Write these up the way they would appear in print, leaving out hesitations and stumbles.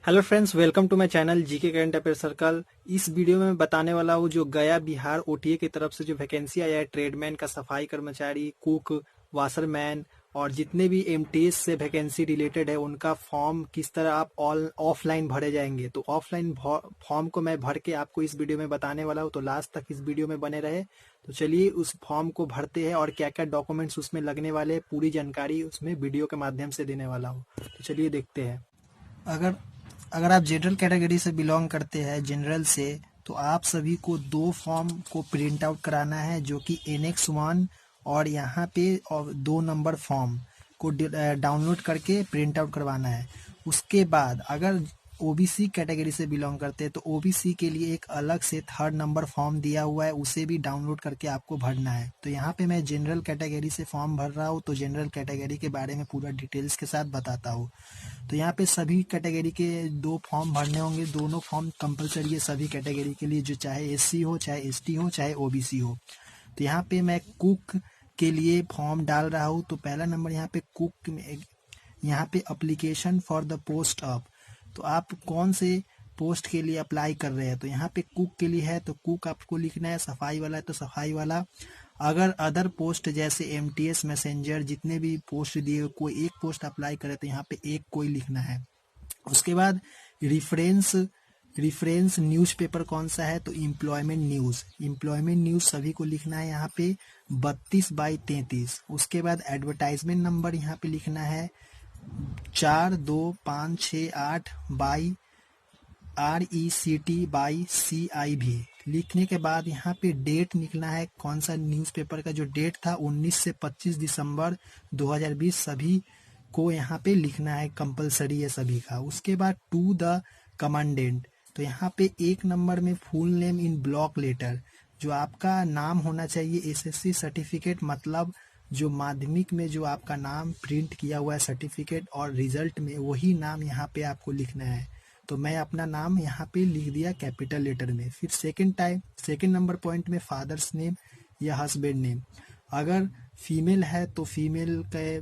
Hello friends, welcome to my channel GK current affair circle. इस video में मैं बताने वाला हूँ जो गया बिहार ओटीए की तरफ से जो वैकेंसी आया है ट्रेडमैन का, सफाई कर्मचारी, कुक, वाशरमैन और जितने भी एमटीएस से वैकेंसी रिलेटेड है उनका फॉर्म किस तरह आप ऑफलाइन भरे जाएंगे। तो ऑफलाइन फॉर्म को मैं भर के आपको इस वीडियो में बताने वाला हूँ, तो लास्ट तक इस वीडियो में बने रहे। तो चलिए उस फॉर्म को भरते हैं और क्या क्या डॉक्यूमेंट्स उसमें लगने वाले पूरी जानकारी उसमें वीडियो के माध्यम से देने वाला हूँ। तो चलिए देखते हैं। अगर अगर आप जनरल कैटेगरी से बिलोंग करते हैं, जनरल से, तो आप सभी को दो फॉर्म को प्रिंट आउट कराना है जो कि एनेक्स 1 और यहाँ पे और 2 नंबर फॉर्म को डाउनलोड करके प्रिंट आउट करवाना है। उसके बाद अगर ओबीसी कैटेगरी से बिलोंग करते हैं तो ओबीसी के लिए एक अलग से 3rd नंबर फॉर्म दिया हुआ है, उसे भी डाउनलोड करके आपको भरना है। तो यहाँ पे मैं जनरल कैटेगरी से फॉर्म भर रहा हूँ, तो जनरल कैटेगरी के बारे में पूरा डिटेल्स के साथ बताता हूँ। तो यहाँ पे सभी कैटेगरी के 2 फॉर्म भरने होंगे। दोनों फॉर्म कंपलसरी है सभी कैटेगरी के लिए, जो चाहे एससी हो, चाहे एसटी हो, चाहे ओबीसी हो। तो यहाँ पे मैं कुक के लिए फॉर्म डाल रहा हूँ। तो पहला नंबर यहाँ पे कुक में, यहाँ पे application for the post of, तो आप कौन से पोस्ट के लिए अप्लाई कर रहे हैं। तो यहाँ पे कुक के लिए है तो कुक आपको लिखना है, सफाई वाला है तो सफाई वाला। अगर अदर पोस्ट जैसे एमटीएस, मैसेंजर, जितने भी पोस्ट दिए कोई एक पोस्ट अप्लाई करे तो यहाँ पे एक कोई लिखना है। उसके बाद रिफरेंस न्यूज़पेपर कौन सा है, तो एम्प्लॉयमेंट न्यूज़ सभी को लिखना है यहाँ पे 32/33। उसके बाद एडवर्टाइजमेंट नंबर यहाँ पे लिखना है 42568 बाई RECT/CIV। लिखने के बाद यहाँ पे डेट लिखना है, कौन सा न्यूज़पेपर का जो डेट था 19 से 25 दिसंबर 2020 सभी को यहाँ पे लिखना है, कंपलसरी है सभी का। उसके बाद टू द कमांडेंट, तो यहाँ पे 1 नंबर में full name in block letter, जो आपका नाम होना चाहिए एसएससी सर्टिफिकेट, मतलब जो माध्यमिक में जो आपका नाम प्रिंट किया हुआ है सर्टिफिकेट और रिजल्ट में, वही नाम यहाँ पे आपको लिखना है। तो मैं अपना नाम यहाँ पे लिख दिया कैपिटल लेटर में। फिर सेकंड नंबर पॉइंट में फादर्स नेम या हस्बैंड नेम, अगर फीमेल है तो फीमेल के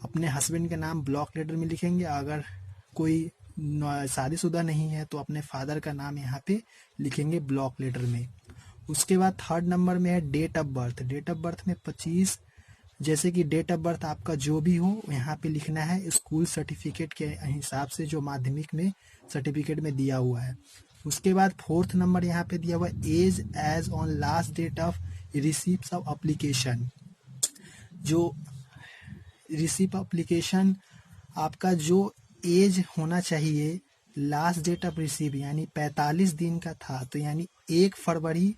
अपने हस्बैंड का नाम ब्लॉक लेटर में लिखेंगे। अगर कोई शादीशुदा नहीं है तो अपने फादर का नाम यहाँ पे लिखेंगे ब्लॉक लेटर में। उसके बाद 3rd नंबर में है date of birth. Date of birth में 25, जैसे कि डेट ऑफ बर्थ आपका जो भी हो यहाँ पे लिखना है स्कूल सर्टिफिकेट के हिसाब से, जो माध्यमिक में सर्टिफिकेट में दिया हुआ है। उसके बाद 4th नंबर यहाँ पे दिया हुआ है age age on last date of receipt of application. जो रिसीप्ट एप्लीकेशन आपका जो एज होना चाहिए लास्ट डेट ऑफ रिसीव यानी 45 दिन का था, तो यानी 1 फरवरी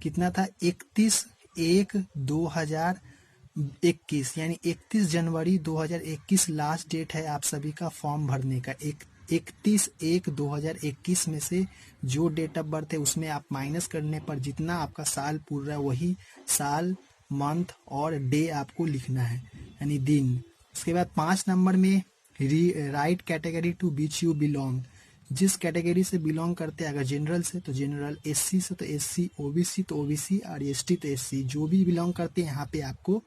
कितना था, 31/1/2021 यानी 31 जनवरी 2021 लास्ट डेट है आप सभी का फॉर्म भरने का। 31/1/2021 में से जो डेट ऑफ बर्थ है उसमें आप माइनस करने पर जितना आपका साल पूरा रहा है वही साल, मंथ और डे आपको लिखना है, यानी दिन। उसके बाद 5 नंबर में right category to which you belong, जिस कैटेगरी से बिलोंग करते हैं, अगर जनरल से तो जनरल, एससी से तो एससी, ओबीसी तो ओबीसी और एसटी तो एससी, जो भी बिलोंग करते हैं यहाँ पे आपको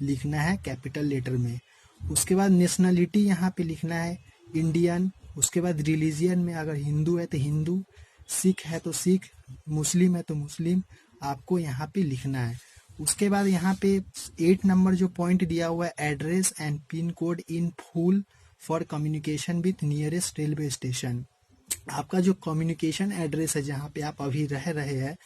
लिखना है कैपिटल लेटर में। उसके बाद नेशनलिटी यहाँ पे लिखना है इंडियन। उसके बाद रिलीजियन में अगर हिंदू है तो हिंदू, सिख है तो सिख, मुस्लिम है तो मुस्लिम, आपको यहाँ पे लिखना है। उसके बाद यहाँ पे 8 नंबर जो पॉइंट दिया हुआ है address and pin code in full for communication with nearest railway station, आपका जो कम्युनिकेशन एड्रेस है जहाँ पे आप अभी रह रहे हैं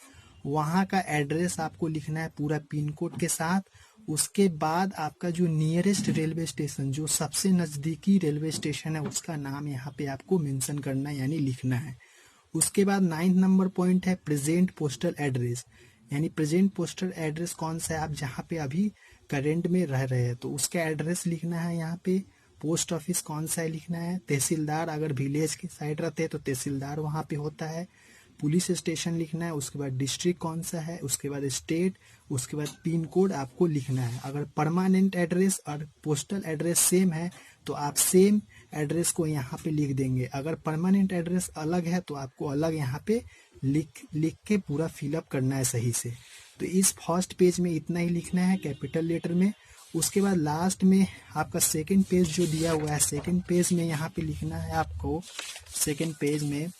वहाँ का एड्रेस आपको लिखना है पूरा पिन कोड के साथ। उसके बाद आपका जो नियरेस्ट रेलवे स्टेशन, जो सबसे नज़दीकी रेलवे स्टेशन है, उसका नाम यहाँ पे आपको मेंशन करना है यानी लिखना है। उसके बाद 9th नंबर पॉइंट है प्रेजेंट पोस्टल एड्रेस, यानी प्रेजेंट पोस्टल एड्रेस कौन सा है, आप जहाँ पे अभी करेंट में रह रहे हैं तो उसका एड्रेस लिखना है यहाँ पे। पोस्ट ऑफिस कौन सा है लिखना है। तहसीलदार, अगर विलेज के साइड रहते हैं तो तहसीलदार वहाँ पे होता है। पुलिस स्टेशन लिखना है। उसके बाद डिस्ट्रिक्ट कौन सा है, उसके बाद स्टेट, उसके बाद पिन कोड आपको लिखना है। अगर परमानेंट एड्रेस और पोस्टल एड्रेस सेम है तो आप सेम एड्रेस को यहाँ पे लिख देंगे। अगर परमानेंट एड्रेस अलग है तो आपको अलग यहाँ पे लिख के पूरा फिलअप करना है सही से। तो इस फर्स्ट पेज में इतना ही लिखना है कैपिटल लेटर में। उसके बाद लास्ट में आपका सेकंड पेज जो दिया हुआ है, सेकंड पेज में यहाँ पे लिखना है आपको, सेकंड पेज में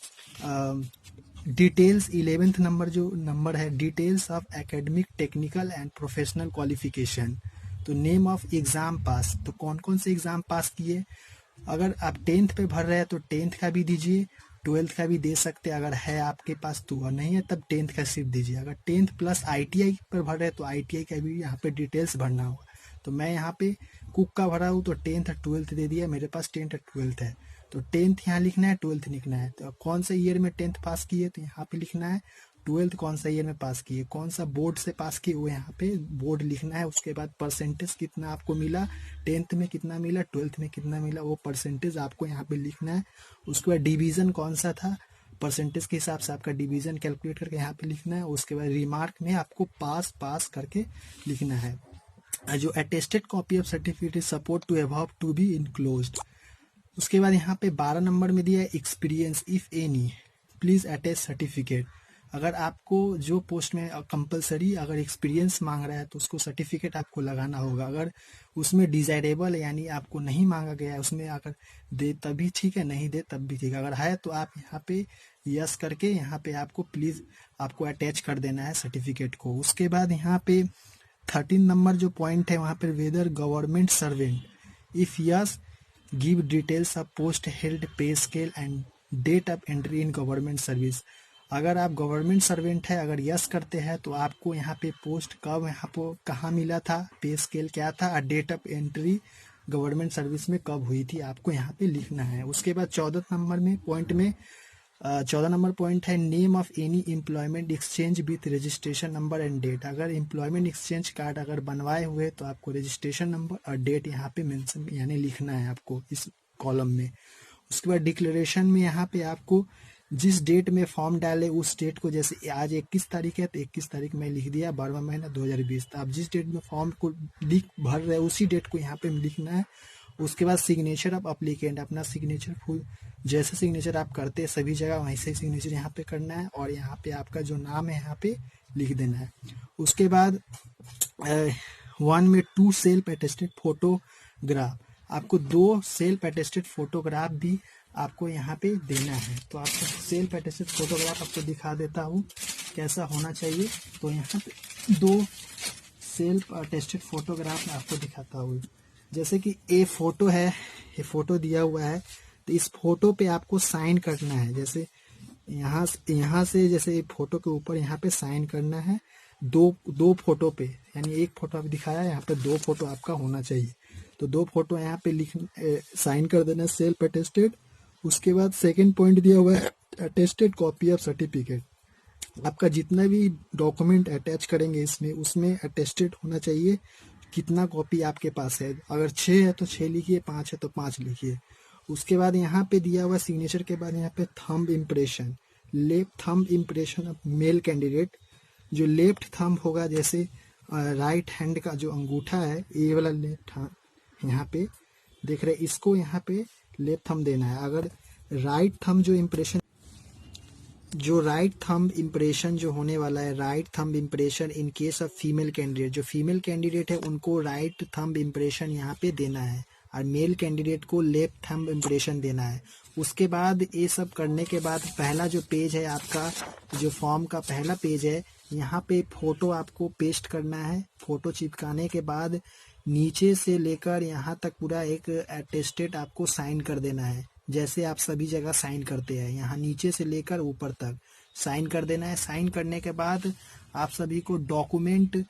डिटेल्स 11th नंबर जो नंबर है, details of academic technical and professional qualification. तो नेम ऑफ एग्जाम पास, तो कौन कौन से एग्जाम पास किए। अगर आप 10th पे भर रहे हैं तो 10th का भी दीजिए, 12th का भी दे सकते हैं अगर है आपके पास तो, और नहीं है तब 10th का सिर्फ दीजिए। अगर 10th प्लस ITI पर भर रहे हैं तो ITI का भी यहाँ पे डिटेल्स भरना होगा। तो मैं यहाँ पे कुक का भरा हूँ तो 10th 12th दे दिया, मेरे पास 10th 12th है तो 10th यहाँ लिखना है, 12th लिखना है। तो कौन सा ईयर में 10th पास किए तो यहाँ पे लिखना है, 12th कौन सा ईयर में पास किए, कौन सा बोर्ड से पास किए वो यहाँ पे बोर्ड लिखना है। उसके बाद परसेंटेज कितना आपको मिला, 10th में कितना मिला, 12th में कितना मिला, वो परसेंटेज आपको यहाँ पे लिखना है। उसके बाद डिवीजन कौन सा था, परसेंटेज के हिसाब से आपका डिवीजन कैलकुलेट करके यहाँ पे लिखना है। उसके बाद रिमार्क में आपको पास पास करके लिखना है। जो attested copy of certificate support to above to be enclosed. उसके बाद यहाँ पे 12 नंबर में दिया है experience if any please attach certificate. अगर आपको जो पोस्ट में कंपलसरी अगर एक्सपीरियंस मांग रहा है तो उसको सर्टिफिकेट आपको लगाना होगा। अगर उसमें डिजायरेबल है यानी आपको नहीं मांगा गया है, उसमें अगर दे तभी ठीक है, नहीं दे तब भी ठीक है। अगर है तो आप यहाँ पे यस करके यहाँ पे आपको प्लीज आपको अटैच कर देना है सर्टिफिकेट को। उसके बाद यहाँ पे 13 नंबर जो पॉइंट है वहाँ पर whether government servant if yes give details of post held pay scale and date of entry in government service. अगर आप गवर्नमेंट सर्वेंट है, अगर यस करते हैं तो आपको यहाँ पे पोस्ट कब यहाँ पे कहाँ मिला था, पे स्केल क्या था और date of entry government service में कब हुई थी, आपको यहाँ पे लिखना है। उसके बाद 14 नंबर में पॉइंट में 14 नंबर पॉइंट है name of any employment exchange with registration number and date. अगर एम्प्लॉयमेंट एक्सचेंज कार्ड अगर बनवाए हुए तो आपको रजिस्ट्रेशन नंबर और डेट यहाँ पे मेंशन यानी लिखना है आपको इस कॉलम में। उसके बाद डिक्लेरेशन में यहाँ पे आपको जिस डेट में फॉर्म डाले उस डेट को, जैसे आज 21 तारीख है तो 21 तारीख में लिख दिया 12वां महीना 2020। तो आप जिस डेट में फॉर्म को भर रहे हैं उसी डेट को यहाँ पे लिखना है। उसके बाद सिग्नेचर ऑफ अप्लीकेंट, अपना सिग्नेचर फुल जैसे सिग्नेचर आप करते हैं सभी जगह वैसे ही सिग्नेचर यहाँ पे करना है और यहाँ पे आपका जो नाम है यहाँ पे लिख देना है। उसके बाद 1 में 2 सेल्फ अटेस्टेड फोटोग्राफ, आपको 2 सेल्फ अटेस्टेड फोटोग्राफ भी आपको यहाँ पे देना है। तो आपको सेल्फ अटेस्टेड फोटोग्राफ आपको दिखा देता हूँ कैसा होना चाहिए। तो यहाँ पे 2 सेल्फ अटेस्टेड फोटोग्राफ मैं आपको दिखाता हूँ। जैसे कि ये फोटो है, ये फोटो दिया हुआ है तो इस फोटो पे आपको साइन करना है। जैसे यहाँ से जैसे फोटो के ऊपर यहाँ पे साइन करना है। दो फोटो पे यानी एक फोटो आप दिखाया, यहाँ पे 2 फोटो आपका होना चाहिए। तो 2 फोटो यहाँ पे साइन कर देना सेल्फ अटेस्टेड। उसके बाद सेकंड पॉइंट दिया हुआ है अटेस्टेड कॉपी ऑफ सर्टिफिकेट। आपका जितना भी डॉक्यूमेंट अटैच करेंगे इसमें उसमें अटेस्टेड होना चाहिए कितना कॉपी आपके पास है। अगर 6 है तो 6 लिखिए, 5 है तो 5 लिखिए। उसके बाद यहाँ पे दिया हुआ सिग्नेचर के बाद यहाँ पे thumb impression, left thumb impression of male candidate. जो लेफ्ट थंब होगा जैसे राइट हैंड का जो अंगूठा है ये वाला लेफ्ट यहाँ पे देख रहे, इसको यहाँ पे लेफ्ट थंब देना है। अगर राइट थंब जो राइट थंब इम्प्रेशन जो होने वाला है, right thumb impression in case of female candidate, जो फीमेल कैंडिडेट है उनको राइट थंब इम्प्रेशन यहाँ पे देना है और मेल कैंडिडेट को लेफ्ट थंब इम्प्रेशन देना है। उसके बाद ये सब करने के बाद पहला जो पेज है आपका, जो फॉर्म का पहला पेज है, यहाँ पे फोटो आपको पेस्ट करना है। फोटो चिपकाने के बाद नीचे से लेकर यहाँ तक पूरा एक अटेस्टेड आपको साइन कर देना है, जैसे आप सभी जगह साइन करते हैं। यहाँ नीचे से लेकर ऊपर तक साइन कर देना है। साइन करने के बाद आप सभी को डॉक्यूमेंट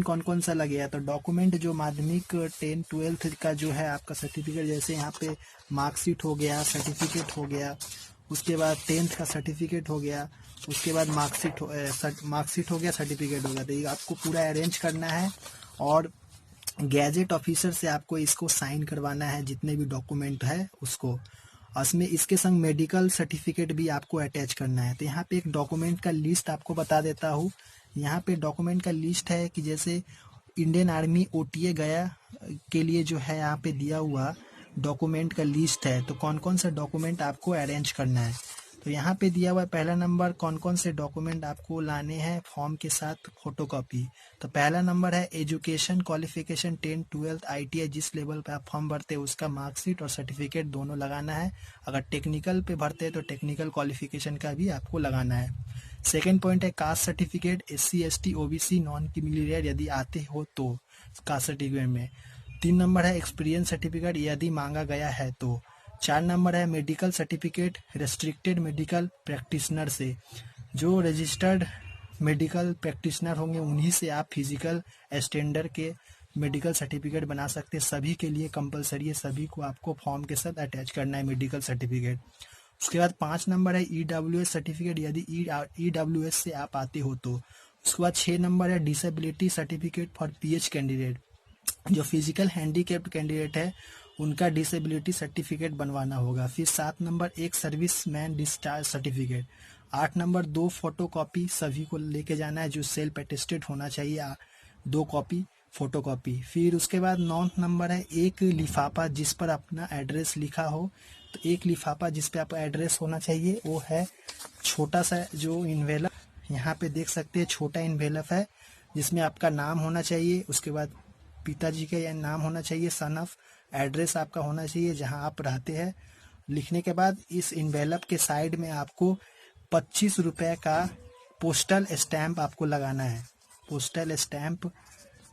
कौन कौन सा लगेगा, तो डॉक्यूमेंट जो माध्यमिक 10 12th का जो है आपका सर्टिफिकेट, जैसे यहाँ पे मार्कशीट हो गया, सर्टिफिकेट हो गया, उसके बाद 10th का सर्टिफिकेट हो गया, उसके बाद मार्कशीट हो गया, सर्टिफिकेट हो गया। तो ये आपको पूरा अरेंज करना है और गैजेट ऑफिसर से आपको इसको साइन करवाना है जितने भी डॉक्यूमेंट है उसको। उसमें इसके संग मेडिकल सर्टिफिकेट भी आपको अटैच करना है। तो यहाँ पे एक डॉक्यूमेंट का लिस्ट आपको बता देता हूँ। यहाँ पे डॉक्यूमेंट का लिस्ट है कि जैसे इंडियन आर्मी OTA गया के लिए जो है यहाँ पे दिया हुआ डॉक्यूमेंट का लिस्ट है। तो कौन कौन सा डॉक्यूमेंट आपको अरेंज करना है, तो यहाँ पे दिया हुआ है पहला नंबर कौन कौन से डॉक्यूमेंट आपको लाने हैं फॉर्म के साथ फोटोकॉपी। तो पहला नंबर है एजुकेशन क्वालिफिकेशन 10 12 ITI जिस लेवल पे आप फॉर्म भरते हैं उसका मार्कशीट और सर्टिफिकेट दोनों लगाना है। अगर टेक्निकल पे भरते हैं तो टेक्निकल क्वालिफिकेशन का भी आपको लगाना है। सेकेंड पॉइंट है caste certificate SC ST OBC non criminal यदि आते हो तो कास्ट सर्टिफिकेट में। 3 नंबर है एक्सपीरियंस सर्टिफिकेट यदि मांगा गया है तो। 4 नंबर है medical certificate restricted medical practitioner से, जो रजिस्टर्ड मेडिकल प्रैक्टिशनर होंगे उन्हीं से आप फिजिकल स्टैंडर्ड के मेडिकल सर्टिफिकेट बना सकते हैं। सभी के लिए कंपलसरी है, सभी को आपको फॉर्म के साथ अटैच करना है मेडिकल सर्टिफिकेट। उसके बाद 5 नंबर है EWS सर्टिफिकेट यदि EWS से आप आते हो तो। उसके बाद 6 नंबर है disability certificate for PH candidate, जो फिजिकल हैंडीकेप्ड कैंडिडेट है उनका डिसेबिलिटी सर्टिफिकेट बनवाना होगा। फिर 7 नंबर एक service man discharge certificate. 8 number 2 photocopy सभी को लेके जाना है जो सेल्फ अटेस्टेड होना चाहिए, 2 कॉपी फोटोकॉपी। फिर उसके बाद 9 नंबर है एक लिफाफा जिस पर अपना एड्रेस लिखा हो। तो एक लिफाफा जिस पे आपका एड्रेस होना चाहिए वो है छोटा सा जो इन्वेलप, यहाँ पे देख सकते हैं छोटा इन्वेलप है जिसमें आपका नाम होना चाहिए, उसके बाद पिताजी का या नाम होना चाहिए, सन ऑफ, एड्रेस आपका होना चाहिए जहां आप रहते हैं। लिखने के बाद इस इन्वेलप के साइड में आपको 25 रुपए का पोस्टल स्टैंप आपको लगाना है। पोस्टल स्टैंप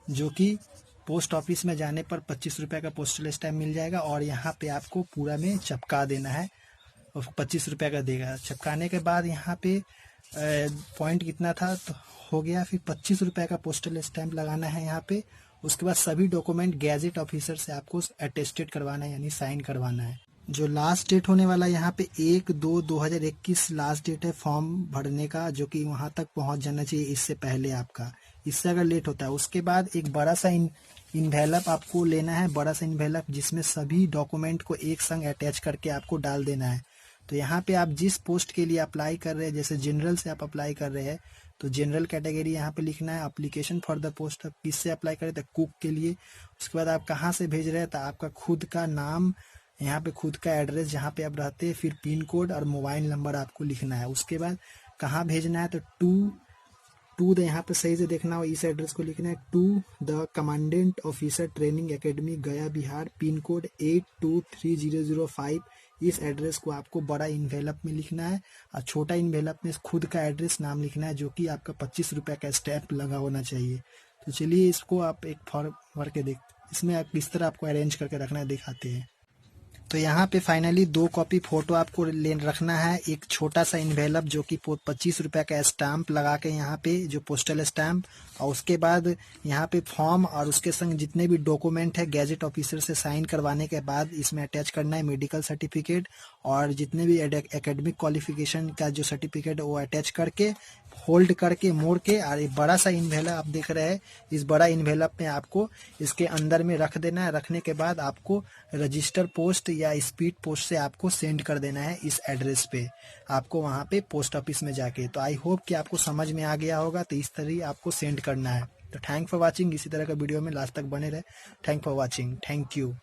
जो कि पोस्ट ऑफिस में जाने पर 25 रुपए का पोस्टल स्टैंप मिल जाएगा और यहाँ पे आपको पूरा में चिपका देना है और 25 रुपए का देगा। चिपकाने के बाद यहाँ पे पॉइंट कितना था तो हो गया, फिर 25 रुपए का पोस्टल स्टैंप लगाना है यहाँ पे। उसके बाद सभी डॉक्यूमेंट गैजेट ऑफिसर से आपको अटेस्टेड करवाना है यानी साइन करवाना है। जो लास्ट डेट होने वाला यहाँ पे 1/2/2021 लास्ट डेट है फॉर्म भरने का, जो कि वहां तक पहुंच जाना चाहिए इससे पहले आपका। इससे अगर लेट होता है उसके बाद एक बड़ा सा इन्वेलप आपको लेना है, बड़ा सा इन्वेलप जिसमें सभी डॉक्यूमेंट को एक संग अटैच करके आपको डाल देना है। तो यहाँ पे आप जिस पोस्ट के लिए अप्लाई कर रहे हैं, जैसे जनरल से आप अप्लाई कर रहे हैं तो जनरल कैटेगरी यहाँ पे लिखना है। एप्लीकेशन फॉर द पोस्ट किससे अप्लाई करें तो कुक के लिए। उसके बाद आप कहाँ से भेज रहे हैं तो आपका खुद का नाम, यहाँ पे खुद का एड्रेस जहाँ पे आप रहते हैं, फिर पिन कोड और मोबाइल नंबर आपको लिखना है। उसके बाद कहाँ भेजना है तो टू द, यहाँ पे सही से देखना हो, इस एड्रेस को लिखना है to the commandant officer training academy Gaya Bihar, pin code 823005। इस एड्रेस को आपको बड़ा इन्वेलप में लिखना है और छोटा इन्वेलप में खुद का एड्रेस नाम लिखना है जो कि आपका 25 रुपए का स्टैंप लगा होना चाहिए। तो चलिए इसको आप एक फॉर्म भर के देख, इसमें आप किस तरह आपको अरेंज करके रखना है दिखाते हैं। तो यहाँ पे फाइनली 2 कॉपी फोटो आपको ले रखना है, एक छोटा सा इन्वेलप जो कि 25 रुपए का स्टैंप लगा के यहाँ पे जो पोस्टल स्टैंप, और उसके बाद यहाँ पे फॉर्म और उसके संग जितने भी डॉक्यूमेंट है गैजेट ऑफिसर से साइन करवाने के बाद इसमें अटैच करना है मेडिकल सर्टिफिकेट और जितने भी एकेडमिक क्वालिफिकेशन का जो सर्टिफिकेट वो अटैच करके होल्ड करके मोड़ के, और एक बड़ा सा इन्वेलप आप देख रहे हैं, इस बड़ा इन्वेलप में आपको इसके अंदर में रख देना है। रखने के बाद आपको रजिस्टर पोस्ट या स्पीड पोस्ट से आपको सेंड कर देना है इस एड्रेस पे, आपको वहाँ पे पोस्ट ऑफिस में जाके। तो आई होप कि आपको समझ में आ गया होगा, तो इस तरह आपको सेंड करना है। तो थैंक फॉर वॉचिंग, इसी तरह का वीडियो में लास्ट तक बने रहे। Thank for watching, thank you.